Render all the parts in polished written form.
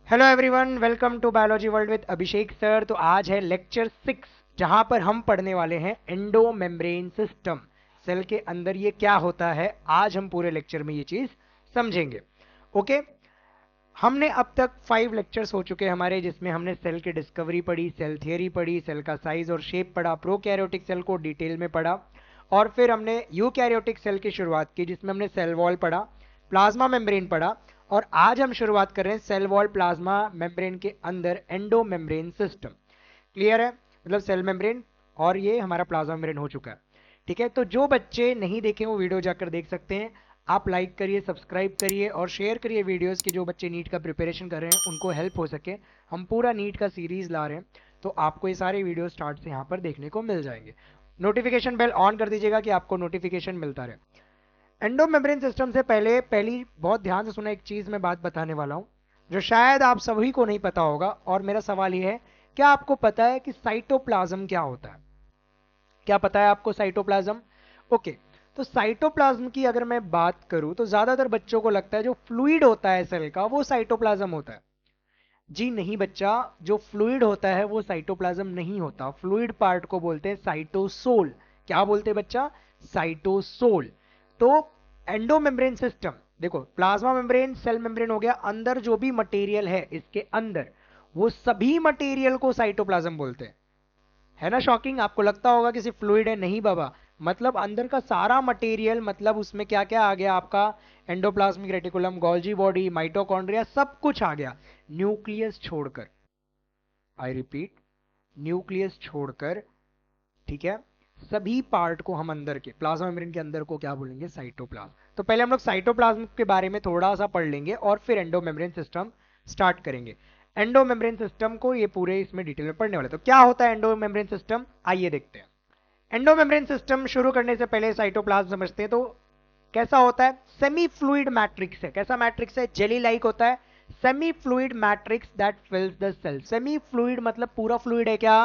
Hello everyone, welcome to biology world with Abhishek sir. तो आज है लेक्चर 6 जहां पर हम पढ़ने वाले हैं एंडो मेम्ब्रेन सिस्टम। सेल के अंदर ये क्या होता है, आज हम पूरे लेक्चर में ये चीज समझेंगे। ओके, हमने अब तक 5 लेक्चर्स हो चुके हैं हमारे, जिसमें हमने सेल की डिस्कवरी पढ़ी, सेल थियरी पढ़ी, सेल का साइज और शेप पढ़ा, प्रोकैरियोटिक सेल को डिटेल में पढ़ा, और फिर हमने यूकैरियोटिक सेल की शुरुआत की जिसमें हमने सेल वॉल पढ़ा, प्लाज्मा मेम्ब्रेन पढ़ा, और आज हम शुरुआत कर रहे हैं सेल वॉल प्लाज्मा मेम्ब्रेन के अंदर एंडो मेम्ब्रेन सिस्टम। क्लियर है? मतलब सेल मेम्ब्रेन और ये हमारा प्लाज्मा मेम्ब्रेन हो चुका है। ठीक है, तो जो बच्चे नहीं देखे वो वीडियो जाकर देख सकते हैं। आप लाइक करिए, सब्सक्राइब करिए और शेयर करिए वीडियोस की, जो बच्चे नीट का प्रिपरेशन कर रहे हैं उनको हेल्प हो सके। हम पूरा नीट का सीरीज ला रहे हैं, तो आपको ये सारे वीडियो स्टार्ट से यहाँ पर देखने को मिल जाएंगे। नोटिफिकेशन बेल ऑन कर दीजिएगा कि आपको नोटिफिकेशन मिलता रहे। एंडो मेम्ब्रेन सिस्टम से पहली बहुत ध्यान से सुना, एक चीज मैं बात बताने वाला हूं जो शायद आप सभी को नहीं पता होगा, और मेरा सवाल ये है, क्या आपको पता है कि साइटोप्लाज्म क्या होता है? क्या पता है आपको साइटोप्लाज्म? ओके, तो साइटोप्लाज्म की अगर मैं बात करूं तो ज्यादातर बच्चों को लगता है जो फ्लूइड होता है सेल का वो साइटोप्लाज्म होता है। जी नहीं बच्चा, जो फ्लूइड होता है वो साइटोप्लाज्म नहीं होता। फ्लूइड पार्ट को बोलते हैं साइटोसोल। क्या बोलते हैं बच्चा? साइटोसोल। तो एंडो मेम्ब्रेन सिस्टम, देखो प्लाज्मा मेम्ब्रेन सेल मेम्ब्रेन हो गया, अंदर जो भी मटेरियल है इसके अंदर, वो सभी मटेरियल को साइटोप्लाज्म बोलते हैं। है ना शॉकिंग? आपको लगता होगा कि सिर्फ फ्लूइड है, नहीं बाबा। मतलब अंदर का सारा मटेरियल, मतलब उसमें क्या क्या आ गया आपका, endoplasmic reticulum, Golgi body, mitochondria, सब कुछ आ गया न्यूक्लियस छोड़कर। आई रिपीट, न्यूक्लियस छोड़कर। ठीक है, सभी पार्ट को हम अंदर के प्लाज्मा मेम्ब्रेन के अंदर को क्या बोलेंगे? साइटोप्लाज्म। तो पहले हम लोग साइटोप्लाज्म के बारे में थोड़ा सा पढ़ लेंगे और फिर एंडो मेम्ब्रेन सिस्टम स्टार्ट करेंगे। एंडो मेम्ब्रेन सिस्टम को ये पूरे इसमें डिटेल में पढ़ने वाले। तो क्या होता है एंडो मेम्ब्रेन सिस्टम, आइए देखते हैं। एंडो मेम्ब्रेन सिस्टम शुरू करने से पहले साइटोप्लाज्म समझते हैं। तो कैसा होता है? सेमी फ्लूइड मैट्रिक्स है। कैसा मैट्रिक्स है? जेली लाइक होता है। Semi fluid matrix that fills the cell. Semi fluid मतलब पूरा फ्लूइड है क्या?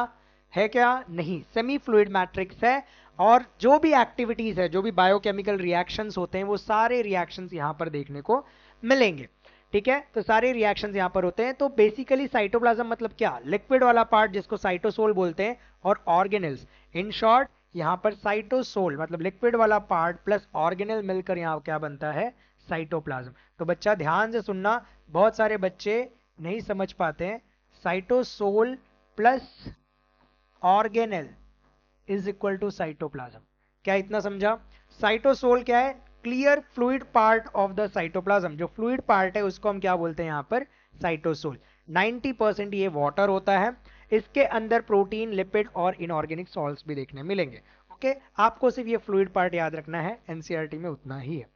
है क्या? नहीं, सेमी फ्लूइड मैट्रिक्स है। और जो भी एक्टिविटीज है, जो भी बायोकेमिकल रिएक्शंस होते हैं, वो सारे रिएक्शंस यहां पर देखने को मिलेंगे। ठीक है, तो सारे रिएक्शंस यहां पर होते हैं। तो बेसिकली साइटोप्लाज्म मतलब क्या? लिक्विड वाला पार्ट जिसको साइटोसोल बोलते हैं, और ऑर्गेनेल्स। इन शॉर्ट, यहां पर साइटोसोल मतलब लिक्विड वाला पार्ट प्लस ऑर्गेनल मिलकर यहां क्या बनता है? साइटोप्लाज्म। तो बच्चा ध्यान से सुनना, बहुत सारे बच्चे नहीं समझ पाते हैं। Cytosol plus organelle is equal to cytoplasm. क्या इतना समझा? साइटोसोल क्या है? Clear fluid part of the cytoplasm. जो फ्लूइड पार्ट है उसको हम क्या बोलते हैं यहां पर? साइटोसोल। 90% ये वाटर होता है। इसके अंदर प्रोटीन, लिपिड और इनऑर्गेनिक सॉल्ट्स भी देखने मिलेंगे। ओके, आपको सिर्फ ये फ्लूइड पार्ट याद रखना है, एनसीईआरटी में उतना ही है।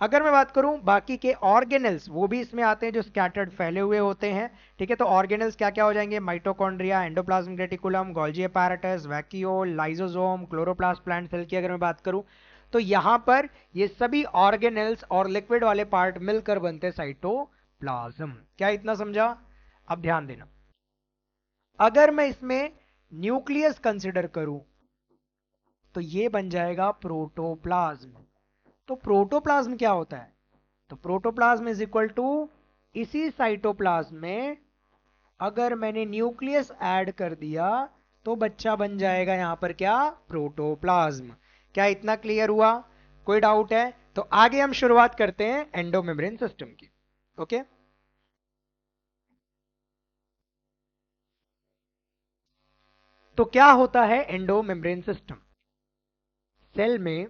अगर मैं बात करूं बाकी के ऑर्गेनल्स, वो भी इसमें आते हैं जो स्कैटर्ड फैले हुए होते हैं। ठीक है, तो ऑर्गेनल्स क्या क्या हो जाएंगे? Mitochondria, endoplasmic reticulum, Golgi apparatus, vacuole, lysosome, chloroplast plant cell की अगर मैं बात करूं, तो यहां पर ये सभी ऑर्गेनल्स और लिक्विड वाले पार्ट मिलकर बनते हैं साइटोप्लाज्म। क्या इतना समझा? अब ध्यान देना, अगर मैं इसमें न्यूक्लियस कंसिडर करूं तो ये बन जाएगा प्रोटोप्लाज्म। तो प्रोटोप्लाज्म क्या होता है? तो प्रोटोप्लाज्म इज इक्वल टू, इसी साइटोप्लाज्म में अगर मैंने न्यूक्लियस ऐड कर दिया तो बच्चा बन जाएगा यहां पर क्या? प्रोटोप्लाज्म। क्या इतना क्लियर हुआ? कोई डाउट है? तो आगे हम शुरुआत करते हैं एंडो मेम्ब्रेन सिस्टम की। ओके, तो क्या होता है एंडो मेम्ब्रेन सिस्टम? सेल में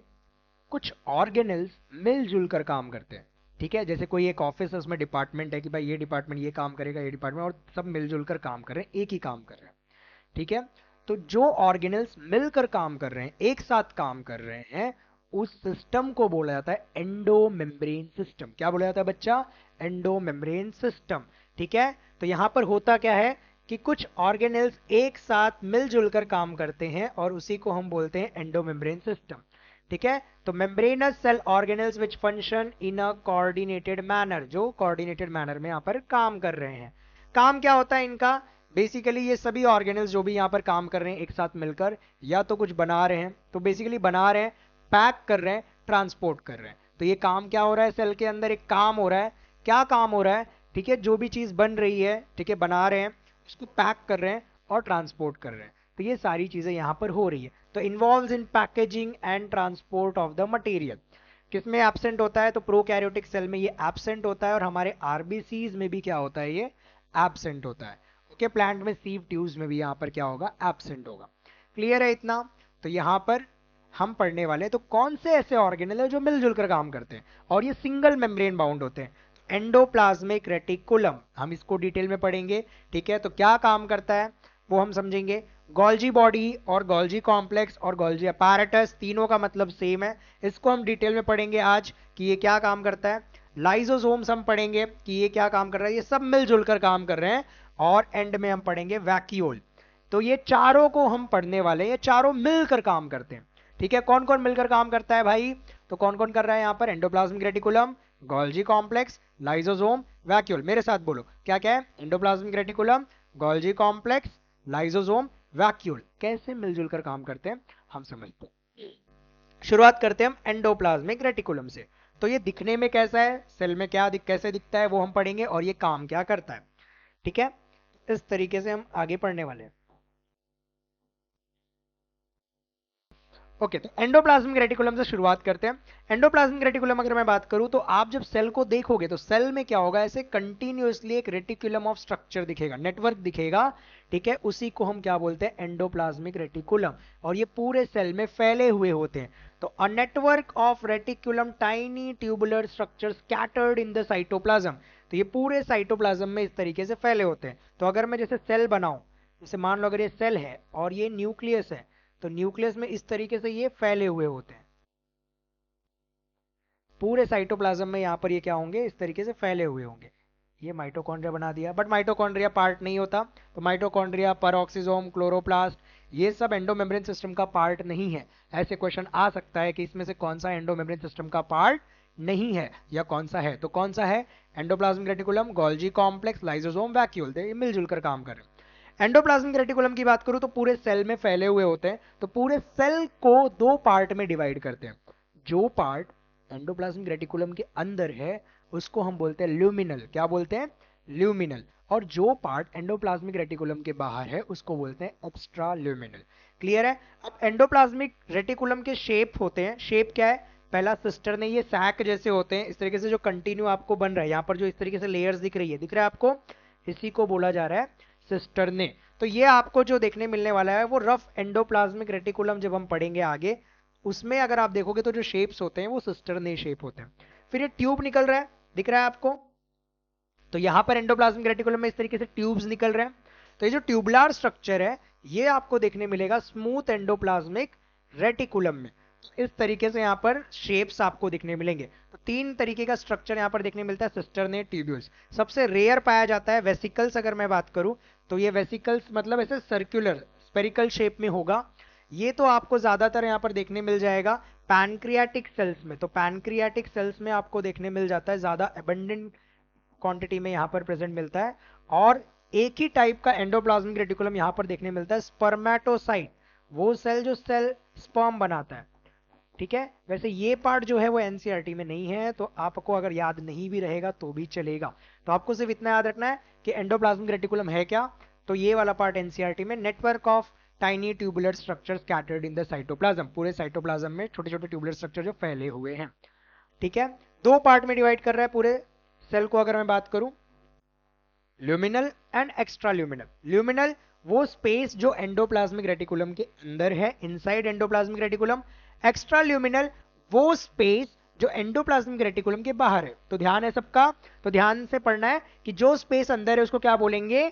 कुछ ऑर्गेनल्स मिलजुल कर काम करते हैं। ठीक है, जैसे कोई एक ऑफिस है, उसमें डिपार्टमेंट है कि भाई ये डिपार्टमेंट ये काम करेगा, ये डिपार्टमेंट, और सब मिलजुल कर काम कर रहे हैं, एक ही काम कर रहे हैं। ठीक है, तो जो ऑर्गेनल्स मिलकर काम कर रहे हैं, एक साथ काम कर रहे हैं, उस सिस्टम को बोला जाता है एंडो मेम्ब्रेन सिस्टम। क्या बोला जाता है बच्चा? Endo membrane system. ठीक है, तो यहां पर होता क्या है कि कुछ ऑर्गेनल्स एक साथ मिलजुल कर काम करते हैं और उसी को हम बोलते हैं एंडो मेम्ब्रेन सिस्टम। ठीक है, तो membranes cell organelles which function in a coordinated manner, जो कोऑर्डिनेटेड मैनर में यहां पर काम कर रहे हैं। काम क्या होता है इनका? बेसिकली ये सभी ऑर्गेनल्स जो भी यहां पर काम कर रहे हैं एक साथ मिलकर, या तो कुछ बना रहे हैं, तो बेसिकली बना रहे हैं, पैक कर रहे हैं, ट्रांसपोर्ट कर रहे हैं। तो ये काम क्या हो रहा है? सेल के अंदर एक काम हो रहा है। क्या काम हो रहा है? ठीक है, जो भी चीज बन रही है, ठीक है, बना रहे हैं, उसको पैक कर रहे हैं और ट्रांसपोर्ट कर रहे हैं, तो ये सारी चीजें यहाँ पर हो रही है। तो involves in packaging and transport of the material. किसमें एब्सेंट होता है? तो प्रोकैरियोटिक सेल में ये एब्सेंट होता है, और हमारे आरबीसीज में भी क्या होता है? ये एब्सेंट होता है। ओके, प्लांट में सीव ट्यूब्स में भी यहाँ पर क्या होगा? एब्सेंट होगा। क्लियर है इतना? तो यहाँ पर हम पढ़ने वाले तो कौन से ऐसे ऑर्गेनेल है जो मिलजुल कर काम करते हैं और ये सिंगल मेम्ब्रेन बाउंड होते हैं। एंडोप्लाज्मिक रेटिकुलम, हम इसको डिटेल में पढ़ेंगे। ठीक है, तो क्या काम करता है वो हम समझेंगे। गोल्जी बॉडी और गोल्जी कॉम्प्लेक्स और गोल्जी अपैरेटस, तीनों का मतलब सेम है, इसको हम डिटेल में पढ़ेंगे आज कि ये क्या काम करता है। लाइजोसोम्स हम पढ़ेंगे कि ये क्या काम कर रहा है, ये सब मिलजुल कर काम कर रहे हैं। और एंड में हम पढ़ेंगे वैक्यूल। तो ये चारों को हम पढ़ने वाले, ये चारों मिलकर काम करते हैं। ठीक है, कौन कौन मिलकर काम करता है भाई? तो कौन कौन कर रहा है यहाँ पर? Endoplasmic reticulum, Golgi complex, lysosome, vacuole. मेरे साथ बोलो क्या क्या है? Endoplasmic reticulum, Golgi complex, lysosome, vacuole. कैसे मिलजुल कर काम करते हैं हम समझते हैं। शुरुआत करते हैं हम एंडोप्लाज्मिक रेटिकुलम से। तो ये दिखने में कैसा है, सेल में क्या कैसे दिखता है वो हम पढ़ेंगे, और ये काम क्या करता है। ठीक है, इस तरीके से हम आगे पढ़ने वाले हैं। ओके, तो एंडोप्लाज्मिक रेटिकुलम से शुरुआत करते हैं। एंडोप्लाज्मिक रेटिकुलम अगर मैं बात करूं तो आप जब सेल को देखोगे तो सेल में क्या होगा? ऐसे कंटिन्यूअसली एक रेटिकुलम ऑफ स्ट्रक्चर दिखेगा, नेटवर्क दिखेगा। ठीक है, उसी को हम क्या बोलते हैं? Endoplasmic reticulum. और ये पूरे सेल में फैले हुए होते हैं। तो a network of reticulum tiny tubular structure scattered in the cytoplasm. तो ये पूरे साइटोप्लाज्म में इस तरीके से फैले होते हैं। तो अगर मैं जैसे सेल बनाऊं, जैसे मान लो अगर ये सेल है और ये न्यूक्लियस है, तो न्यूक्लियस में इस तरीके से ये फैले हुए होते हैं। पूरे साइटोप्लाज्म में यहाँ पर ये क्या होंगे? इस तरीके से फैले हुए होंगे। ये माइटोकॉन्ड्रिया बना दिया, बट माइटोकॉन्ड्रिया पार्ट नहीं होता। तो माइटोकॉन्ड्रिया, पेरोक्सिसोम, क्लोरोप्लास्ट, ये सब एंडोमेम्ब्रेन सिस्टम का पार्ट नहीं है। ऐसे क्वेश्चन आ सकता है कि इसमें से कौन सा एंडोमेम्ब्रेन सिस्टम का पार्ट नहीं है या कौन सा है। तो कौन सा है? Endoplasmic reticulum, Golgi complex, lysosome, vacuole. ये मिलजुल कर काम कर रहे हैं। एंडोप्लाज्मिक रेटिकुलम की बात करूं तो पूरे सेल में फैले हुए होते हैं। तो पूरे सेल को दो पार्ट में डिवाइड करते हैं। जो पार्ट एंडोप्लाज्मिक रेटिकुलम के अंदर है उसको हम बोलते हैं ल्यूमिनल। क्या बोलते हैं? ल्यूमिनल। और जो पार्ट एंडोप्लाज्मिक रेटिकुलम के बाहर है उसको बोलते हैं एक्स्ट्रा ल्यूमिनल। क्लियर है? अब एंडोप्लाज्मिक रेटिकुलम के शेप होते हैं। शेप क्या है? पहला सिस्टर ने ये सैक जैसे होते हैं, इस तरीके से जो कंटिन्यू आपको बन रहा है, यहाँ पर जो इस तरीके से लेयर्स दिख रही है, दिख रहा है आपको? इसी को बोला जा रहा है सिस्टर ने। तो ये आपको जो देखने मिलने वाला है वो रफ एंडोप्लाज्मिक रेटिकुलम जब हम पढ़ेंगे आगे, उसमें अगर आप देखोगे तो जो शेप्स होते हैं वो सिस्टर ने शेप होते हैं। फिर ये ट्यूब निकल रहा है, दिख रहा है आपको? तो यहां पर एंडोप्लाज्मिक रेटिकुलम में इस तरीके से ट्यूब्स निकल रहे हैं। तो ये जो ट्यूबुलर स्ट्रक्चर है ये आपको देखने मिलेगा स्मूथ एंडोप्लाज्मिक रेटिकुलम में। इस तरीके से यहाँ पर शेप्स आपको देखने मिलेंगे। तो तीन तरीके का स्ट्रक्चर यहाँ पर देखने मिलता है, सिस्टर्ने, ट्यूब्यूल्स। सबसे रेयर पाया जाता है वेसिकल्स। अगर मैं बात करूं तो ये वेसिकल्स मतलब ऐसे सर्कुलर स्पेरिकल शेप में होगा। ये तो आपको ज्यादातर यहाँ पर देखने मिल जाएगा पैनक्रियाटिक सेल्स में। तो पैनक्रियाटिक सेल्स में आपको देखने मिल जाता है, ज्यादा एबंडेंट क्वांटिटी में यहाँ पर प्रेजेंट मिलता है। और एक ही टाइप का एंडोप्लाज्मिक रेटिकुलम यहाँ पर देखने मिलता है, स्पर्मेटोसाइट, वो सेल जो सेल स्पर्म बनाता है। ठीक है, वैसे ये पार्ट जो है वो एनसीईआरटी में नहीं है, तो आपको अगर याद नहीं भी रहेगा तो भी चलेगा। तो आपको सिर्फ इतना याद रखना है कि एंडोप्लाज्मिक रेटिकुलम है क्या। तो ये वाला पार्ट एनसीईआरटी में, network of tiny tubular structure scattered in the cytoplasm, पूरे साइटोप्लाज्म में छोटे छोटे ट्यूबुलर स्ट्रक्चर जो फैले हुए हैं। ठीक है, दो पार्ट में डिवाइड कर रहा है पूरे सेल को। अगर मैं बात करूं luminal and extra luminal. Luminal वो स्पेस जो एंडोप्लाज्मिक रेटिकुलम के अंदर है, inside endoplasmic reticulum. Extra luminal वो स्पेस जो एंडोप्लाज्मिक रेटिकुलम के बाहर है। तो ध्यान है सबका? तो ध्यान से पढ़ना है कि जो स्पेस अंदर है उसको क्या बोलेंगे?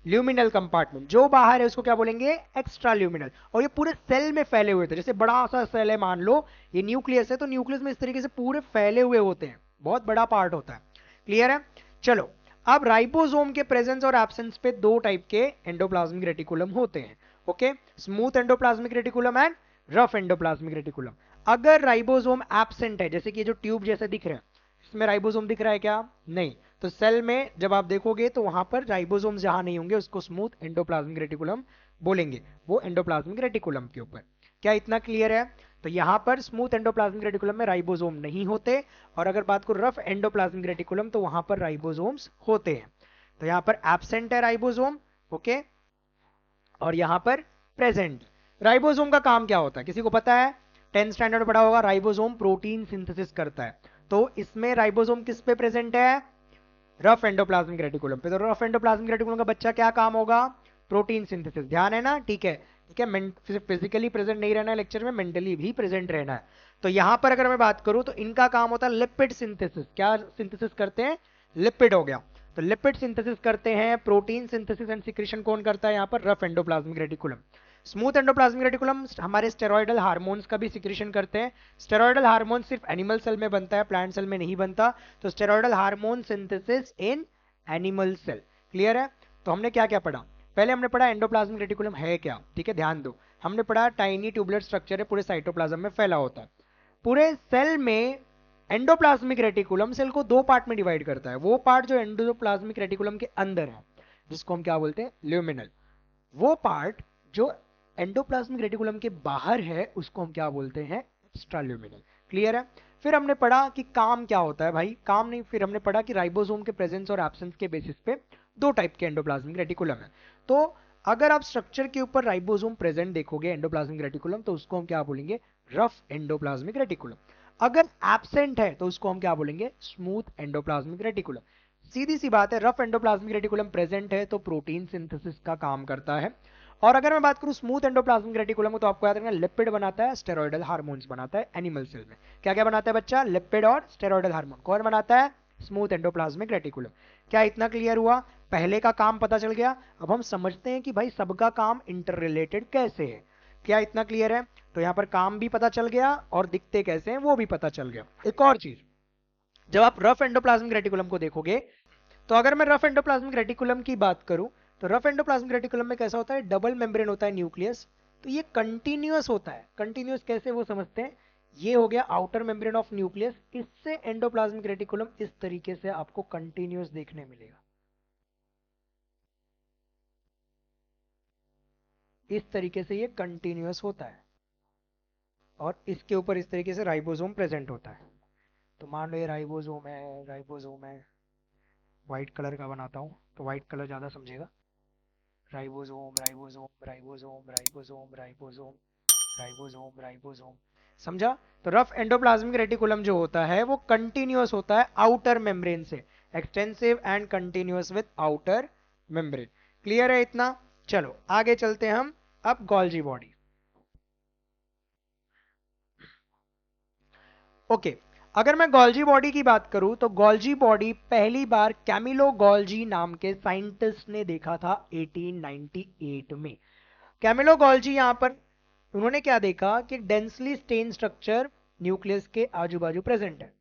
Luminal compartment. जो बाहर है उसको क्या बोलेंगे? Extra luminal. और ये पूरे सेल में फैले हुए थे। जैसे बड़ा सा सेल है, मान लो ये न्यूक्लियस है, तो न्यूक्लियस में इस तरीके से पूरे फैले हुए होते हैं, बहुत बड़ा पार्ट होता है। क्लियर है? चलो, अब राइबोसोम के प्रेजेंस और एब्सेंस पे दो टाइप के एंडोप्लाज्मिक रेटिकुलम होते हैं। Okay, smooth endoplasmic reticulum and rough endoplasmic reticulum. अगर राइबोसोम एब्सेंट है, जैसे कि ये जो ट्यूब जैसे दिख रहे हैं, इसमें राइबोसोम दिख रहा है क्या? नहीं। तो सेल में जब आप देखोगे तो वहां पर राइबोसोम जहां नहीं होंगे उसको स्मूथ एंडोप्लाज्मिक रेटिकुलम बोलेंगे, वो एंडोप्लाज्मिक रेटिकुलम के ऊपर। क्या इतना क्लियर है? तो यहां पर स्मूथ एंडोप्लाज्मिक रेटिकुलम में राइबोसोम नहीं होते, और अगर बात करूं रफ एंडोप्लाज्मिक रेटिकुलम तो वहां पर राइबोसोम्स होते हैं। तो यहां पर एब्सेंट है राइबोसोम, ओके, और यहां पर प्रेजेंट। राइबोसोम का काम क्या होता है, किसी को पता है? 10th स्टैंडर्ड में पढ़ा होगा, राइबोसोम प्रोटीन सिंथेसिस करता है। तो इसमें राइबोसोम किस पे प्रेजेंट है? रफ एंडोप्लाज्मिक रेटिकुलम पे। तो रफ एंडोप्लाज्मिक रेटिकुलम का बच्चा क्या काम होगा? Protein synthesis. ध्यान है ना? ठीक है, ठीक है। सिर्फ फिजिकली प्रेजेंट नहीं रहना है लेक्चर में, मेंटली भी प्रेजेंट रहना है। तो यहां पर अगर मैं बात करूं तो इनका काम होता है लिपिड सिंथेसिस। क्या सिंथेसिस करते हैं? लिपिड हो गया। तो लिपिड सिंथेसिस करते हैं। प्रोटीन सिंथेसिस एंड सिक्रीशन कौन करता है? यहां पर rough endoplasmic reticulum. Smooth endoplasmic reticulum हमारे स्टेरॉयडल हार्मोन्स का भी सिक्रीशन करते हैं। स्टेरॉयडल हार्मोन सिर्फ एनिमल सेल में बनता है, प्लांट सेल में नहीं बनता। तो steroidal hormone synthesis in animal cell. Clear है? तो हमने क्या क्या पढ़ा? पहले हमने पढ़ा एंडोप्लाज्मिक रेटिकुलम है क्या, ठीक है, ध्यान दो। हमने पढ़ा टाइनी ट्यूबुलर स्ट्रक्चर है, पूरे साइटोप्लाज्म में फैला होता है। पूरे सेल में एंडोप्लाज्मिक रेटिकुलम सेल को दो पार्ट में डिवाइड करता है। वो पार्ट जो एंडोप्लाज्मिक रेटिकुलम के अंदर है, जिसको हम क्या बोलते हैं? ल्यूमिनल। वो पार्ट जो एंडोप्लाज्मिक रेटिकुलम के बाहर है, उसको हम क्या बोलते हैं? एक्स्ट्राल्यूमिनल। क्लियर है? फिर हमने पढ़ा कि काम क्या होता है भाई, काम नहीं, फिर हमने पढ़ा कि राइबोसोम के प्रेजेंस और एब्सेंस के बेसिस पे दो टाइप के एंडोप्लाज्मिक रेटिकुलम है। तो अगर आप स्ट्रक्चर के ऊपर राइबोसोम प्रेजेंट देखोगे एंडोप्लाज्मिक रेटिकुलम, तो उसको हम क्या बोलेंगे? Rough endoplasmic reticulum. अगर एब्सेंट है तो उसको हम क्या बोलेंगे? Smooth endoplasmic reticulum. सीधी सी बात है, रफ एंडोप्लाज्मिक रेटिकुलम प्रेजेंट है तो प्रोटीन सिंथेसिस का काम करता है। और अगर मैं बात करूं स्मूथ एंडोप्लाज्मिक रेटिकुलम, तो आपको याद रखना लिपिड बनाता है, स्टेरॉयडल हार्मोन्स बनाता है एनिमल सेल में। क्या क्या बनाता है बच्चा? लिपिड और स्टेरॉयडल हार्मोन। कौन बनाता है? Smooth endoplasmic reticulum. क्या इतना क्लियर हुआ? पहले का काम पता चल गया। अब हम समझते हैं कि भाई सबका काम इंटर रिलेटेड कैसे है। क्या इतना क्लियर है? तो यहां पर काम भी पता चल गया और दिखते कैसे हैं वो भी पता चल गया। एक और चीज, जब आप रफ एंडोप्लाज्मिक रेटिकुलम को देखोगे, तो अगर मैं रफ एंडोप्लाज्मिक रेटिकुलम की बात करूं, तो रफ एंडोप्लाज्मिक रेटिकुलम में कैसा होता है? डबल मेम्ब्रेन होता है, न्यूक्लियस। तो ये कंटिन्यूअस होता है। कंटिन्यूअस कैसे वो समझते हैं। ये हो गया आउटर मेम्ब्रेन ऑफ न्यूक्लियस। इससे एंडोप्लाज्मिक रेटिकुलम इस तरीके से आपको कंटिन्यूअस देखने मिलेगा। इस तरीके से ये कंटिन्यूअस होता है, और इसके ऊपर इस तरीके से राइबोसोम प्रेजेंट होता है। तो मान लो ये राइबोसोम है, राइबोसोम है, व्हाइट कलर का बनाता हूँ तो व्हाइट कलर ज्यादा समझेगा। Ribosome, ribosome, ribosome, ribosome, ribosome, ribosome, ribosome. समझा? तो रफ एंडोप्लाज्मिक रेटिकुलम जो होता है वो कंटिन्यूअस होता है आउटर मेम्ब्रेन से। Extensive and continuous with outer membrane. Clear है इतना? चलो आगे चलते हैं हम। अब गोल्जी बॉडी। ओके, अगर मैं गोल्जी बॉडी की बात करूं तो गोल्जी बॉडी पहली बार कैमिलो गोल्जी नाम के साइंटिस्ट ने देखा था 1898 में। कैमिलो गोल्जी यहां पर उन्होंने क्या देखा कि डेंसली स्टेन स्ट्रक्चर न्यूक्लियस के आजू बाजू प्रेजेंट है।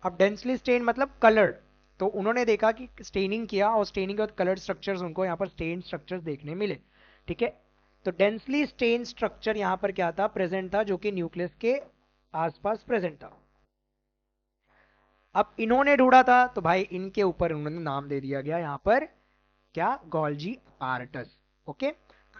अब डेंसली स्टेन मतलब कलर्ड। तो उन्होंने देखा कि स्टेनिंग किया और स्टेनिंग के बाद कलर्ड स्ट्रक्चर्स उनको यहां पर स्टेन स्ट्रक्चर्स देखने मिले। ठीक है, तो डेंसली स्टेन स्ट्रक्चर यहां पर क्या था? प्रेजेंट था, जो कि न्यूक्लियस के आसपास प्रेजेंट था। अब इन्होंने ढूंढा था तो भाई इनके ऊपर उन्होंने नाम दे दिया गया यहां पर, क्या? Golgi apparatus. ओके,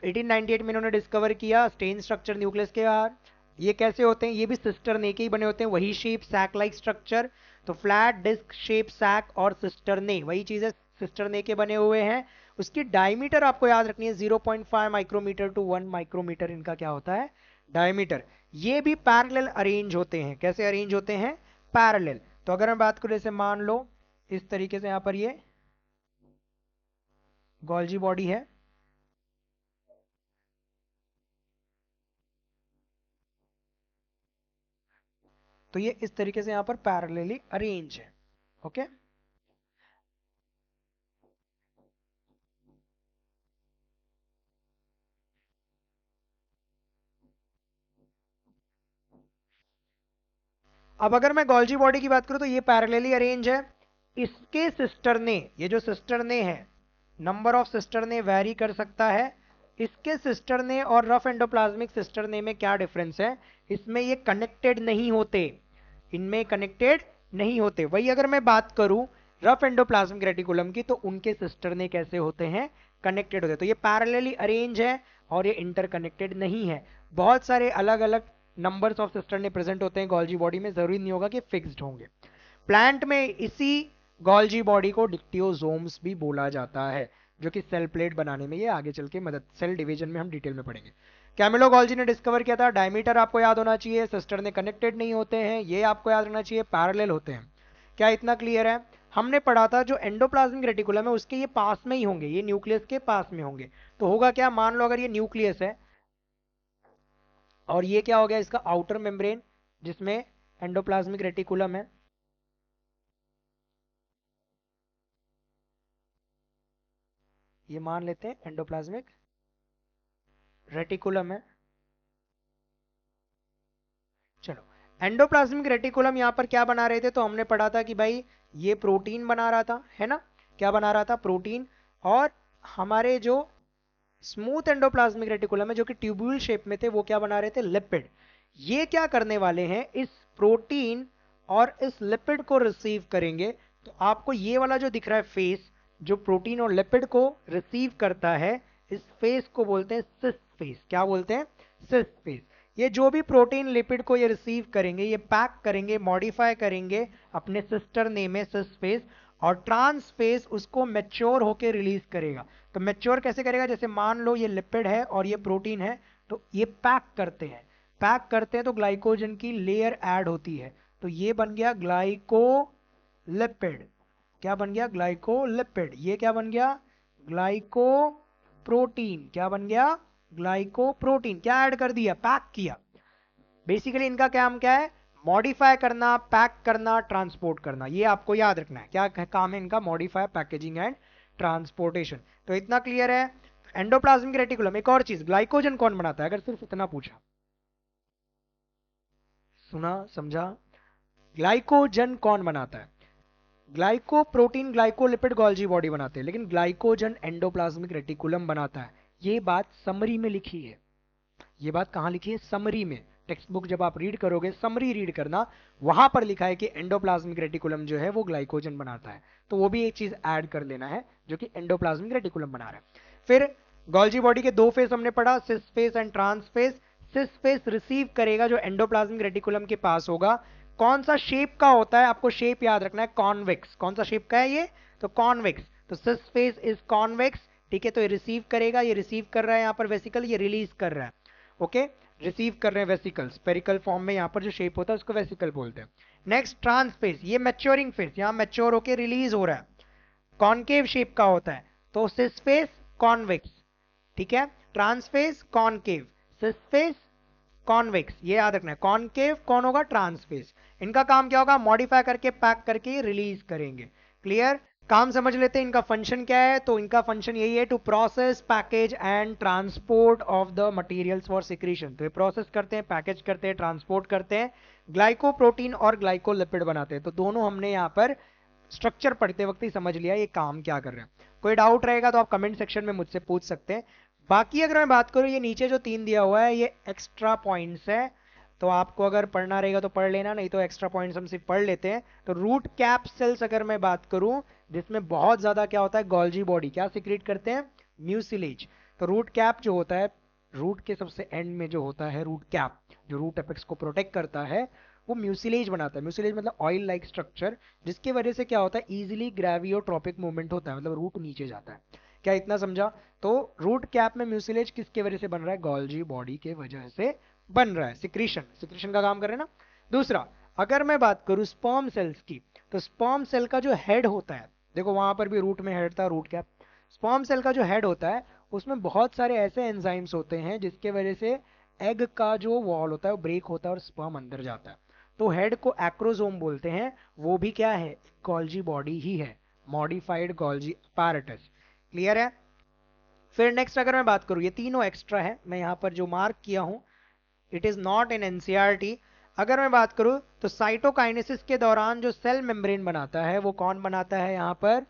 1898 में इन्होंने डिस्कवर किया स्टेन स्ट्रक्चर न्यूक्लियस के बाहर। ये कैसे होते हैं? ये भी सिस्टर ने के ही बने होते हैं, वही शेप, सैक लाइक स्ट्रक्चर। तो फ्लैट डिस्क शेप सैक और सिस्टर ने, वही चीज है, सिस्टर ने के बने हुए हैं। उसकी डायमीटर आपको याद रखनी है 0.5 माइक्रोमीटर टू 1 माइक्रोमीटर, इनका क्या होता है? डायमीटर। ये भी पैरेलल अरेंज होते हैं। कैसे अरेंज होते हैं? पैरेलल। तो अगर मैं बात करूं, जैसे मान लो इस तरीके से यहां पर ये गोल्जी बॉडी है, तो ये इस तरीके से यहां पर पैरेलली अरेंज है। ओके, अब अगर मैं गोल्जी बॉडी की बात करूं तो ये पैरेलली अरेंज है। इसके सिस्टर ने, ये जो सिस्टर ने है, नंबर ऑफ सिस्टर ने वैरी कर सकता है। इसके सिस्टर ने और रफ एंडोप्लाज्मिक सिस्टर ने में क्या डिफरेंस है? इसमें ये कनेक्टेड नहीं होते, इनमें कनेक्टेड नहीं होते। वही अगर मैं बात करूं रफ एंडोप्लाज्मिक रेटिकुलम की, तो उनके सिस्टर ने कैसे होते हैं? कनेक्टेड होते हैं। तो ये पैरेलली अरेंज है और ये इंटरकनेक्टेड नहीं है। बहुत सारे अलग अलग नंबर्स ऑफ सिस्टर्ने प्रेजेंट होते हैं गोल्जी बॉडी में, जरूरी नहीं होगा कि फिक्स्ड होंगे। प्लांट में इसी गोल्जी बॉडी को डिक्टियोसोम्स भी बोला जाता है, जो कि सेल प्लेट बनाने में ये आगे चल के मदद, सेल डिवीजन में हम डिटेल में पढ़ेंगे। कैमिलो गोल्जी ने डिस्कवर किया था, डायमीटर आपको याद होना चाहिए, सिस्टर्ने कनेक्टेड नहीं होते हैं, ये आपको याद रखना चाहिए, पैरेलल होते हैं। क्या इतना क्लियर है? हमने पढ़ा था जो एंडोप्लाज्मिक रेटिकुलम है उसके ये पास में ही होंगे, ये न्यूक्लियस के पास में होंगे। तो होगा क्या, मान लो अगर ये न्यूक्लियस है और ये क्या हो गया इसका आउटर मेम्ब्रेन जिसमें एंडोप्लाज्मिक रेटिकुलम है, ये मान लेते हैं एंडोप्लाज्मिक रेटिकुलम है। चलो, एंडोप्लाज्मिक रेटिकुलम यहां पर क्या बना रहे थे, तो हमने पढ़ा था कि भाई ये प्रोटीन बना रहा था, है ना? क्या बना रहा था? प्रोटीन। और हमारे जो स्मूथ एंडोप्लाज्मिक रेटिकुलम है जो कि ट्यूब्यूल शेप में थे, वो क्या बना रहे थे? लिपिड। ये क्या करने वाले हैं, इस प्रोटीन और इस लिपिड को रिसीव करेंगे। तो आपको ये वाला जो दिख रहा है फेस, जो प्रोटीन और लिपिड को रिसीव करता है, इस फेस को बोलते हैं सिस फेस। क्या बोलते हैं? Cis face. ये जो भी प्रोटीन लिपिड को ये रिसीव करेंगे, ये पैक करेंगे, मॉडिफाई करेंगे अपने सिस्टर नेम में सिस फेस, और ट्रांस फेस उसको मैच्योर होके रिलीज करेगा। तो मैच्योर कैसे करेगा, जैसे मान लो ये लिपिड है और ये प्रोटीन है, तो ये पैक करते हैं, पैक करते हैं तो ग्लाइकोजन की लेयर ऐड होती है, तो ये बन गया ग्लाइकोलिपिड। क्या बन गया? ग्लाइकोलिपिड। ये क्या बन गया? ग्लाइकोप्रोटीन। क्या बन गया? ग्लाइकोप्रोटीन। क्या ऐड कर दिया? पैक किया। बेसिकली इनका काम क्या है? मॉडिफाई करना, पैक करना, ट्रांसपोर्ट करना। ये आपको याद रखना है, क्या काम है इनका? Modify, packaging and transportation. तो इतना क्लियर है। Endoplasmic reticulum. एक और चीज, ग्लाइकोजन कौन बनाता है, अगर सिर्फ इतना पूछा? सुना, समझा? ग्लाइकोजन कौन बनाता है? ग्लाइकोप्रोटीन, ग्लाइकोलिपिड गोल्जी बॉडी बनाते हैं, लेकिन ग्लाइकोजन एंडोप्लाज्मिक रेटिकुलम बनाता है। ये बात समरी में लिखी है। ये बात कहां लिखी है? समरी में। टेक्स्ट बुक जब आप रीड करोगे, समरी रीड करना, वहां पर लिखा है कि एंडोप्लाज्मिक रेटिकुलम जो है वो ग्लाइकोजन बनाता है। तो वो भी एक चीज ऐड कर लेना है, जो कि एंडोप्लाज्मिक रेटिकुलम बना रहा है। फिर गोल्जी बॉडी के दो फेस हमने पढ़ा, cis face and trans face. Cis face receive करेगा जो एंडोप्लाज्मिक रेटिकुलम के पास होगा। कौन सा शेप का होता है, आपको शेप याद रखना है, कॉन्वेक्स। कौन सा शेप का है ये? तो कॉन्वेक्स। तो सिस फेस इज कॉन्वेक्स, ठीक है। तो ये रिसीव करेगा, ये रिसीव कर रहा है यहां पर वेसिकल, ये रिलीज कर रहा है, ओके। रिसीव कर रहे हैं वेसिकल, स्पेरिकल फॉर्म में, यहां पर जो शेप होता है उसको वेसिकल बोलते हैं। नेक्स्ट ट्रांस फेस, ये मैच्योरिंग फेस, यहां मैच्योर होकर रिलीज हो रहा है, कॉनकेव शेप का होता है। तो सिस फेस कॉन्वेक्स, ठीक है। Trans face concave, cis face convex, ये याद रखना है। कॉनकेव कौन होगा? Trans face. इनका काम क्या होगा? मॉडिफाई करके, पैक करके रिलीज करेंगे। क्लियर? काम समझ लेते हैं इनका फंक्शन क्या है। तो इनका फंक्शन यही है, to process, package and transport of the materials for secretion. तो ये प्रोसेस करते हैं, पैकेज करते हैं, ट्रांसपोर्ट करते हैं, ग्लाइकोप्रोटीन और ग्लाइकोलिपिड बनाते हैं। तो दोनों हमने यहां पर स्ट्रक्चर पढ़ते वक्त ही समझ लिया ये काम क्या कर रहे हैं। कोई डाउट रहेगा तो आप कमेंट सेक्शन में मुझसे पूछ सकते हैं। बाकी अगर मैं बात करूं, ये नीचे जो 3 दिया हुआ है ये एक्स्ट्रा पॉइंट्स है, तो आपको अगर पढ़ना रहेगा तो पढ़ लेना, नहीं तो एक्स्ट्रा पॉइंट्स हम सिर्फ पढ़ लेते हैं। तो रूट कैप सेल्स अगर मैं बात करूं, जिसमें बहुत ज्यादा क्या होता है, गोल्जी बॉडी क्या सिक्रीट करते हैं? म्यूसिलेज। तो रूट कैप जो होता है, रूट के सबसे एंड में जो होता है रूट कैप, जो रूट एपेक्स को प्रोटेक्ट करता है, वो म्यूसिलेज बनाता है। म्यूसिलेज मतलब ऑयल लाइक स्ट्रक्चर, जिसकी वजह से क्या होता है, इजीली ग्रेवियोट्रोपिक मूवमेंट होता है, मतलब रूट नीचे जाता है। क्या इतना समझा? तो रूट कैप में म्यूसिलेज किसके वजह से बन रहा है? गोल्जी बॉडी के वजह से बन रहा है। सिक्रीशन, सिक्रीशन का काम कर रहे हैं ना। दूसरा, अगर मैं बात करूं स्पर्म सेल्स की, तो स्पर्म सेल का जो हेड होता है, देखो वहां पर भी रूट में हेड था, रूट कैप। स्पर्म सेल का जो हेड होता है उसमें बहुत सारे ऐसे एंजाइम्स होते हैं जिसके वजह से एग का जो वॉल होता है वो ब्रेक होता है और स्पर्म अंदर जाता है। तो हेड को एक्रोसोम बोलते हैं, वो भी क्या है? गोल्जी बॉडी ही है, मॉडिफाइड गोल्जी अपैरेटस। क्लियर है? फिर नेक्स्ट अगर मैं बात करूं, ये तीनों एक्स्ट्रा है, मैं यहां पर जो मार्क किया हूं, it is not in NCERT. अगर मैं बात करूं तो साइटोकाइनेसिस के दौरान जो सेल मेम्ब्रेन बनाता है वो कौन बनाता है? यहां पर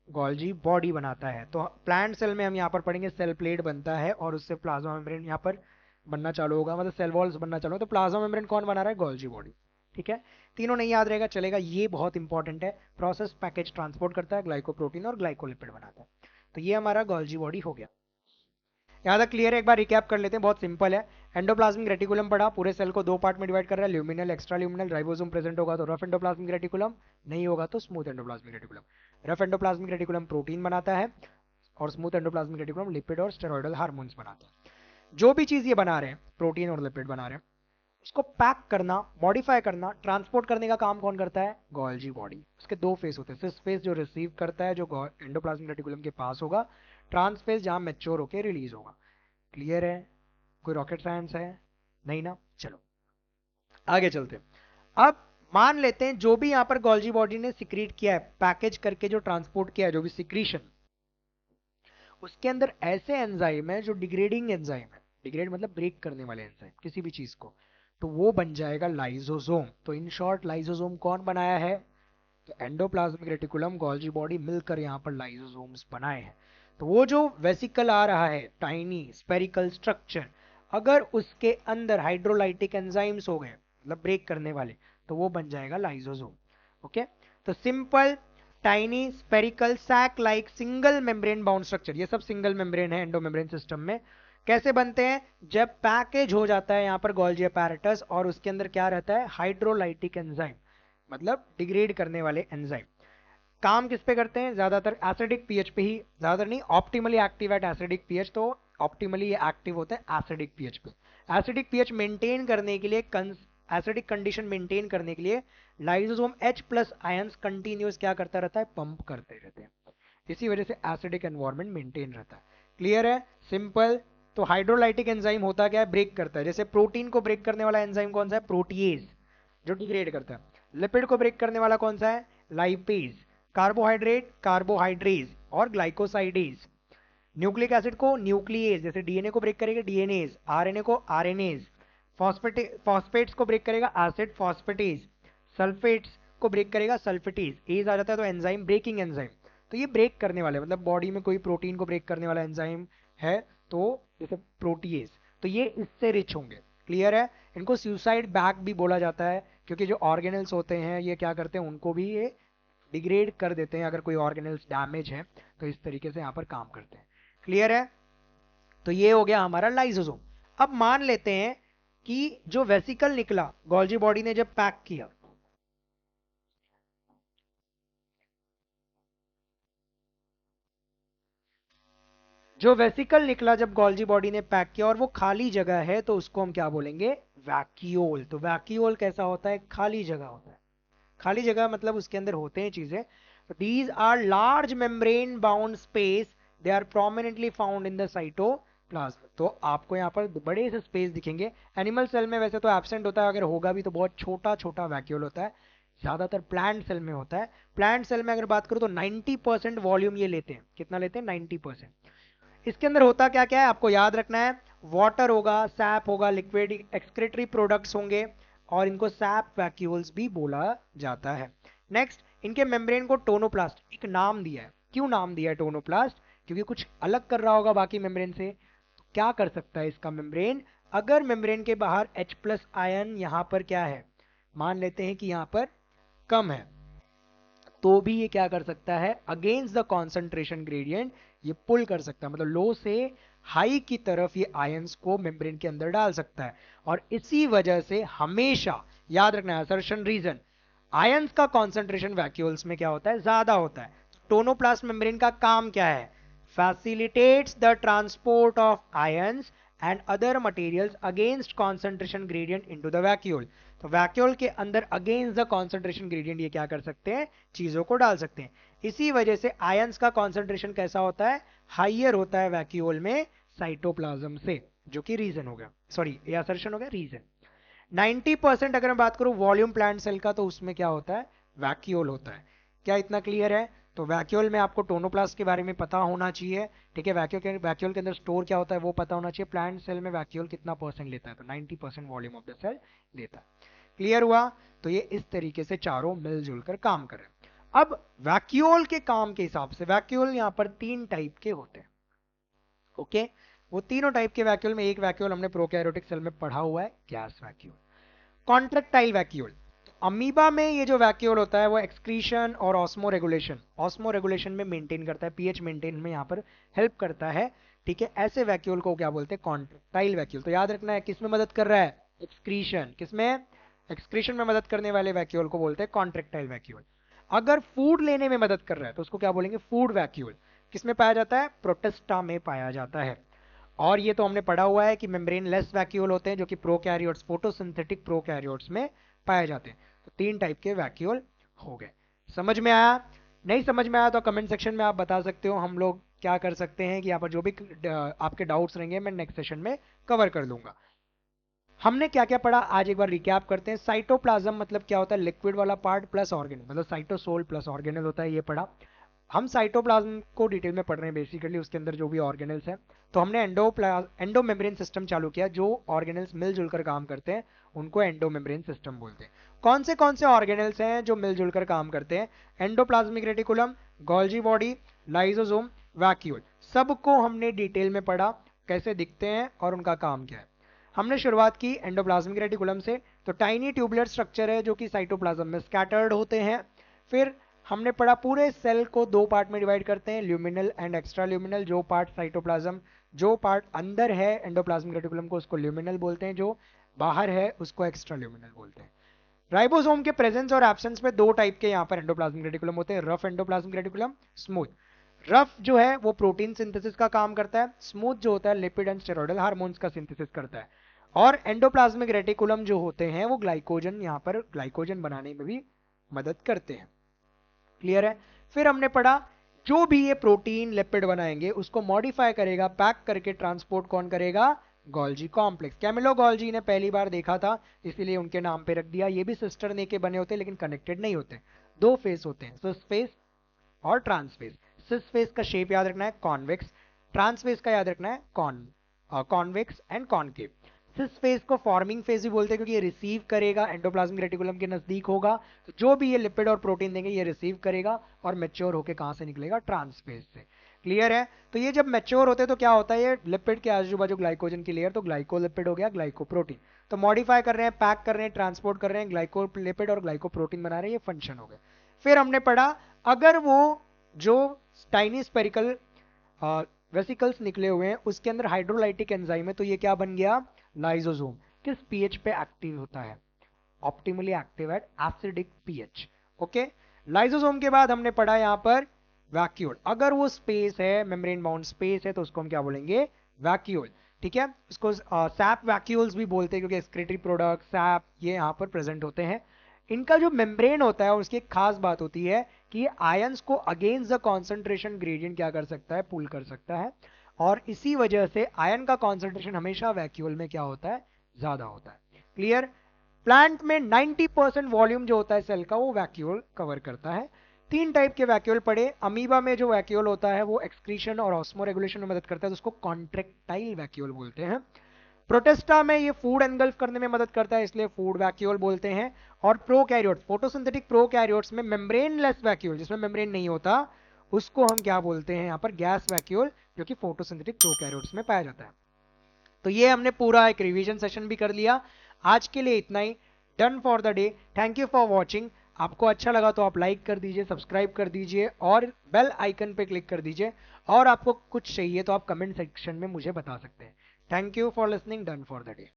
गोल्जी बॉडी बनाता है। तो प्लांट सेल में हम यहाँ पर पढ़ेंगे सेल प्लेट बनता है और उससे प्लाज्मा मेम्ब्रेन यहाँ पर बनना चालू होगा, मतलब सेल वॉल्स बनना चालू होगा। तो प्लाज्मा मेम्ब्रेन कौन बना रहा है? गोल्जी बॉडी, ठीक है। तीनों नहीं याद रहेगा चलेगा, ये बहुत इंपॉर्टेंट है। प्रोसेस, पैकेज, ट्रांसपोर्ट करता है, ग्लाइकोप्रोटीन और ग्लाइकोलिपिड बनाता है। तो ये हमारा गोल्जी बॉडी हो गया। यहाँ तक क्लियर है? एक बार रिकैप कर लेते हैं, बहुत सिंपल है। एंडोप्लाज्मिक रेटिकुलम पढ़ा, पूरे सेल को दो पार्ट में डिवाइड कर रहा है, luminal extra luminal. Ribosome present होगा तो रफ एंडोप्लाज्मिक रेटिकुलम, नहीं होगा तो smooth endoplasmic reticulum. Rough endoplasmic reticulum protein बनाता है और स्मूथ एंडोप्लाज्मिक रेटिकुलम लिपिड और स्टेरॉइडल हार्मोन्स बनाता है। जो भी चीज ये बना रहे हैं, प्रोटीन और लिपिड बना रहे हैं, उसको पैक करना, मॉडिफाई करना, ट्रांसपोर्ट करने का काम कौन करता है? Golgi body. उसके दो फेस होते हैं, सिस फेस जो रिसीव करता है, जो एंडोप्लाज्मिक रेटिकुलम के पास होगा, ट्रांस फेस जहां मैच्योर होकर रिलीज होगा। क्लियर है? कोई रॉकेट साइंस है? नहीं ना? चलो आगे चलते हैं। अब मान लेते हैं जो भी यहां पर गोल्जी बॉडी ने सिक्रीट किया है, पैकेज करके जो ट्रांसपोर्ट किया है, जो भी सिक्रीशन, उसके अंदर ऐसे एंजाइम है जो डिग्रेडिंग एंजाइम है। डिग्रेड मतलब ब्रेक करने वाले एंजाइम किसी भी चीज को, तो वो बन जाएगा लाइसोसोम। तो इन शॉर्ट लाइसोसोम कौन बनाया है? तो एंडोप्लाज्मिक रेटिकुलम, गोल्जी बॉडी मिलकर यहाँ पर लाइसोसोम्स बनाए हैं। तो वो जो वेसिकल आ रहा है, टाइनी स्पेरिकल स्ट्रक्चर, अगर उसके अंदर हाइड्रोलाइटिक एंजाइम्स हो गए, मतलब ब्रेक करने वाले, तो वो बन जाएगा लाइसोसोम। ओके, तो simple tiny spherical sac like single membrane bound structure, ये सब सिंगल मेम्ब्रेन है एंडो मेम्ब्रेन सिस्टम में। कैसे बनते हैं? जब पैकेज हो जाता है यहाँ पर गोल्जी अपैरेटस और उसके अंदर क्या रहता है? हाइड्रोलाइटिक एंजाइम, मतलब डिग्रेड करने वाले एंजाइम। काम किस पे करते हैं? ज्यादातर एसिडिक पीएच पे ही, ज्यादातर नहीं, optimally active at acidic pH. तो ऑप्टिमली ये एक्टिव होते हैं एसिडिक पीएच पे। एसिडिक पीएच मेंटेन करने के लिए, एसिडिक कंडीशन मेंटेन करने के लिए lysosome H plus ions continuous क्या करता रहता है? पंप करते रहते हैं। इसी वजह से एसिडिक एनवायरनमेंट मेंटेन रहता है। क्लियर है? सिंपल। तो हाइड्रोलाइटिक एंजाइम होता क्या है? ब्रेक करता है। जैसे प्रोटीन को ब्रेक करने वाला एंजाइम कौन सा है? प्रोटीएज, जो डिग्रेड करता है। लिपिड को ब्रेक करने वाला कौन सा है? लाइपेज। कार्बोहाइड्रेट, कार्बोहाइड्रेज और ग्लाइकोसाइडेज। न्यूक्लिक एसिड को न्यूक्लिएज, जैसे डीएनए को ब्रेक करेगा डीएनएज, आरएनए को आरएनएज। फॉस्फेट्स को ब्रेक करेगा एसिड फॉस्फेटेज। सल्फेट्स को ब्रेक करेगा सल्फेटेज। एज आ जाता है तो एंजाइम, ब्रेकिंग एंजाइम। तो ये ब्रेक करने वाले, मतलब बॉडी में कोई प्रोटीन को ब्रेक करने वाला एंजाइम है तो जैसे प्रोटीएज, तो ये इससे रिच होंगे। क्लियर है? इनको सुसाइड बैक भी बोला जाता है, क्योंकि जो ऑर्गेनल्स होते हैं ये क्या करते हैं? उनको भी ये डिग्रेड कर देते हैं। अगर कोई ऑर्गेनल्स डैमेज है तो इस तरीके से यहाँ पर काम करते हैं। क्लियर है? तो ये हो गया हमारा लाइसोसोम। अब मान लेते हैं कि जो वेसिकल निकला गोल्जी बॉडी ने जब पैक किया, जो वेसिकल निकला जब गोल्जी बॉडी ने पैक किया और वो खाली जगह है, तो उसको हम क्या बोलेंगे? वैक्यूल। तो वैक्यूल कैसा होता है? खाली जगह होता है। खाली जगह मतलब उसके अंदर होते हैं चीजें। These are large membrane bound space, they are prominently found in the cytoplasm. तो आपको यहाँ पर बड़े से स्पेस दिखेंगे। एनिमल सेल में वैसे तो एब्सेंट होता है, अगर होगा भी तो बहुत छोटा छोटा वैक्यूल होता है। ज्यादातर प्लांट सेल में होता है। प्लांट सेल में अगर बात करूं तो 90% वॉल्यूम ये लेते हैं। कितना लेते हैं? 90%। इसके अंदर होता क्या क्या है आपको याद रखना है। वाटर होगा, सैप होगा, लिक्विड एक्सक्रीटरी प्रोडक्ट्स होंगे, और इनको सैप वैक्यूल्स भी बोला जाता है। नेक्स्ट, इनके मेम्ब्रेन को टोनोप्लास्ट एक नाम दिया है। क्यों नाम दिया है टोनोप्लास्ट? क्योंकि कुछ अलग कर रहा होगा बाकी मेम्ब्रेन से। तो क्या कर सकता है इसका मेम्ब्रेन? अगर मेम्ब्रेन के बाहर H प्लस आयन यहां पर क्या है, मान लेते हैं कि यहां पर कम है, तो भी ये क्या कर सकता है? अगेंस्ट द कॉन्सेंट्रेशन ग्रेडियंट ये पुल कर सकता है, मतलब लो से हाई की तरफ ये आयंस को मेम्ब्रेन के अंदर डाल सकता है। और इसी वजह से हमेशा याद रखना है, असर्शन रीजन, आयंस का कॉन्सेंट्रेशन वैक्यूल्स में क्या होता है? ज्यादा होता है। टोनोप्लास्ट मेम्ब्रेन का काम क्या है? Facilitates the transport of ions and other materials against concentration gradient into the vacuole. तो वैक्यूल के अंदर अगेंस्ट द कॉन्सेंट्रेशन ग्रेडियंट ये क्या कर सकते हैं? चीजों को डाल सकते हैं। इसी वजह से आयंस का कॉन्सेंट्रेशन कैसा होता है? हाइयर होता है वैक्यूल में साइटोप्लाज्म से, जो कि रीजन हो गया, सॉरी ये असर्शन हो गया, रीजन। 90% अगर मैं बात करूं वॉल्यूम प्लांट सेल का, तो उसमें क्या होता है? वैक्यूल होता है। क्या इतना क्लियर है? तो वैक्यूल में आपको टोनोप्लास्ट के बारे में पता होना चाहिए। ठीक है, वैक्यूल के अंदर स्टोर क्या होता है वो पता होना चाहिए। प्लांट सेल में वैक्यूल कितना परसेंट लेता है? तो 90% वॉल्यूम ऑफ द सेल लेता है। क्लियर हुआ? तो ये इस तरीके से चारों मिलजुल कर काम कर रहे हैं। अब वैक्यूल के काम के हिसाब से, वैक्यूल यहां पर 3 टाइप के होते हैं। ओके, वो तीनों टाइप के वैक्यूल में एक वैक्यूल हमने प्रोकैरियोटिक सेल में पढ़ा हुआ है, gas vacuole. Contractile vacuole, amoeba में ये जो वैक्यूल होता है वो एक्सक्रीशन और ऑस्मो रेगुलेशन में मेंटेन करता है, पीएच मेंटेन में यहाँ पर हेल्प करता है। ठीक है, ऐसे वैक्यूल को क्या बोलते हैं? Contractile vacuole. तो याद रखना है किस में मदद कर रहा है? एक्सक्रीशन। किसमें? एक्सक्रीशन में मदद करने वाले वैक्यूल को बोलते हैं कॉन्ट्रैक्टाइल वैक्यूल। अगर फूड लेने में मदद कर रहा है तो उसको क्या बोलेंगे? Food vacuole. किसमें पाया जाता है? प्रोटिस्टा में पाया जाता है। और ये तो हमने पढ़ा हुआ है कि मेम्ब्रेन लेस वैक्यूल होते हैं जो कि प्रोकैरियोट्स, फोटोसिंथेटिक प्रोकैरियोट्स में पाए जाते हैं। तो 3 टाइप के वैक्यूल हो गए। समझ में आया? नहीं समझ में आया तो कमेंट सेक्शन में आप बता सकते हो। हम लोग क्या कर सकते हैं कि यहाँ पर जो भी आपके डाउट्स रहेंगे मैं नेक्स्ट सेशन में कवर कर लूंगा। हमने क्या क्या पढ़ा आज एक बार रिकैप करते हैं। साइटोप्लाज्म मतलब क्या होता है? लिक्विड वाला पार्ट प्लस ऑर्गेनल, मतलब साइटोसोल प्लस ऑर्गेनल होता है, ये पढ़ा। हम साइटोप्लाज्म को डिटेल में पढ़ रहे हैं बेसिकली, उसके अंदर जो भी ऑर्गेनल्स हैं। तो हमने एंडोमेम्ब्रेन सिस्टम चालू किया। जो ऑर्गेनल्स मिलजुल कर काम करते हैं उनको एंडोमेम्ब्रेन सिस्टम बोलते हैं। कौन से ऑर्गेनल्स हैं जो मिलजुल कर काम करते हैं? Endoplasmic reticulum, Golgi body, lysosome, vacuole. सबको हमने डिटेल में पढ़ा, कैसे दिखते हैं और उनका काम क्या है। हमने शुरुआत की एंडोप्लाज्मिक रेटिकुलम से। तो टाइनी ट्यूबुलर स्ट्रक्चर है जो कि साइटोप्लाज्म में स्कैटर्ड होते हैं। फिर हमने पढ़ा पूरे सेल को 2 पार्ट में डिवाइड करते हैं, ल्यूमिनल एंड एक्स्ट्रा ल्यूमिनल। जो पार्ट साइटोप्लाज्म, जो पार्ट अंदर है एंडोप्लाज्मिक रेटिकुलम को उसको ल्यूमिनल बोलते हैं, जो बाहर है उसको एक्स्ट्रा ल्यूमिनल बोलते हैं। राइबोसोम के प्रेजेंस और एब्सेंस में 2 टाइप के यहाँ पर एंडोप्लाज्मिक रेटिकुलम होते हैं, rough endoplasmic reticulum, smooth. Rough जो है वो प्रोटीन सिंथेसिस का काम करता है, स्मूथ जो होता है लिपिड एंड स्टेरॉयडल हार्मोन्स का सिंथेसिस करता है। और एंडोप्लाज्मिक रेटिकुलम जो होते हैं वो ग्लाइकोजन, यहाँ पर ग्लाइकोजन बनाने में भी मदद करते हैं। क्लियर है? फिर हमने पढ़ा जो भी ये प्रोटीन लिपिड बनाएंगे उसको मॉडिफाई करेगा, पैक करके ट्रांसपोर्ट कौन करेगा? Golgi complex. कैमिलो गोल्जी ने पहली बार देखा था इसलिए उनके नाम पे रख दिया। ये भी सिस्टर ने के बने होते लेकिन कनेक्टेड नहीं होते। 2 फेस होते हैं, सिस फेस और ट्रांस फेस। सिस फेस का शेप याद रखना है कॉन्वेक्स, ट्रांस फेस का याद रखना है convex and concave. Cis phase को फॉर्मिंग फेज भी बोलते हैं क्योंकि ये रिसीव करेगा, एंडोप्लाज्मिक रेटिकुलम के नजदीक होगा, तो जो भी ये लिपिड और प्रोटीन देंगे ये रिसीव करेगा और मैच्योर होकर कहां से निकलेगा? ट्रांस फेज से। क्लियर है? तो ये जब मैच्योर होते हैं तो क्या होता है? ये लिपिड के आजू बाजू ग्लाइकोजन की लेयर, तो ग्लाइकोलिपिड हो गया, ग्लाइकोप्रोटीन। तो मॉडिफाई कर रहे हैं, पैक कर रहे हैं, ट्रांसपोर्ट कर रहे हैं, ग्लाइकोलिपिड और ग्लाइकोप्रोटीन बना रहे हैं, ये फंक्शन हो गए। फिर हमने पढ़ा अगर वो जो टाइनी स्पेरिकल वेसिकल्स निकले हुए हैं उसके अंदर हाइड्रोलाइटिक एंजाइम है, तो ये क्या बन गया? लाइसोसोम। किस पीएच पे एक्टिव होता है? Optimally active at acidic pH. Okay. Lysosome के बाद हमने पढ़ा यहां पर वैक्यूल। अगर वो स्पेस है, मेम्ब्रेन बाउंड स्पेस है, तो उसको हम क्या बोलेंगे? वैक्यूल। ठीक है, इसको सैप वैक्यूल्स भी बोलते हैं क्योंकि एक्सक्रीटरी प्रोडक्ट सैप ये यहां पर प्रेजेंट होते हैं। इनका जो मेम्ब्रेन होता है उसकी एक खास बात होती है कि ये आयंस को अगेंस्ट द कॉन्सेंट्रेशन ग्रेडियंट क्या कर सकता है? पुल कर सकता है। और इसी वजह से आयन का कॉन्सेंट्रेशन हमेशा वैक्यूल में क्या होता है? ज्यादा होता है। क्लियर? प्लांट में 90% वॉल्यूम जो होता है सेल का वो वैक्यूल कवर करता है। 3 टाइप के वैक्यूल पढ़े। अमीबा में जो वैक्यूल होता है वो एक्सक्रीशन और ऑस्मो रेगुलेशन में मदद करता है, तो उसको कॉन्ट्रैक्टाइल वैक्यूल बोलते हैं। प्रोटेस्टा में ये फूड एनगल्फ करने में मदद करता है इसलिए फूड वैक्यूल बोलते हैं। और प्रोकैरियोट्स, फोटोसिंथेटिक प्रोकैरियोट्स में मेम्ब्रेन लेस वैक्यूल, जिसमें मेम्ब्रेन नहीं होता, उसको हम क्या बोलते हैं? यहाँ पर गैस वैक्यूल, जो कि फोटोसिंथेटिक प्रोकैरियोट्स में पाया जाता है। तो ये हमने पूरा एक रिवीजन सेशन भी कर लिया। आज के लिए इतना ही। Done for the day. Thank you for watching. आपको अच्छा लगा तो आप लाइक कर दीजिए, सब्सक्राइब कर दीजिए और बेल आइकन पे क्लिक कर दीजिए। और आपको कुछ चाहिए तो आप कमेंट सेक्शन में मुझे बता सकते हैं। Thank you for listening. Done for the day.